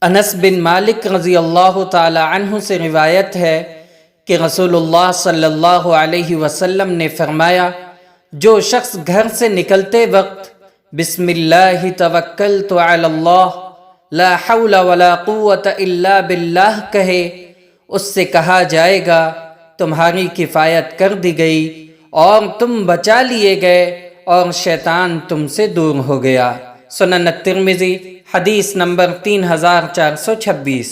انس بن مالک رضی اللہ تعالی عنہ سے روایت ہے کہ رسول اللہ صلی اللہ علیہ وسلم نے فرمایا، جو شخص گھر سے نکلتے وقت بسم اللہ توکلت علی اللہ لا حول ولا قوت الا باللہ کہے، اس سے کہا جائے گا تمہاری کفایت کر دی گئی اور تم بچا لیے گئے اور شیطان تم سے دور ہو گیا۔ سنن الترمذی، حدیث نمبر 3426۔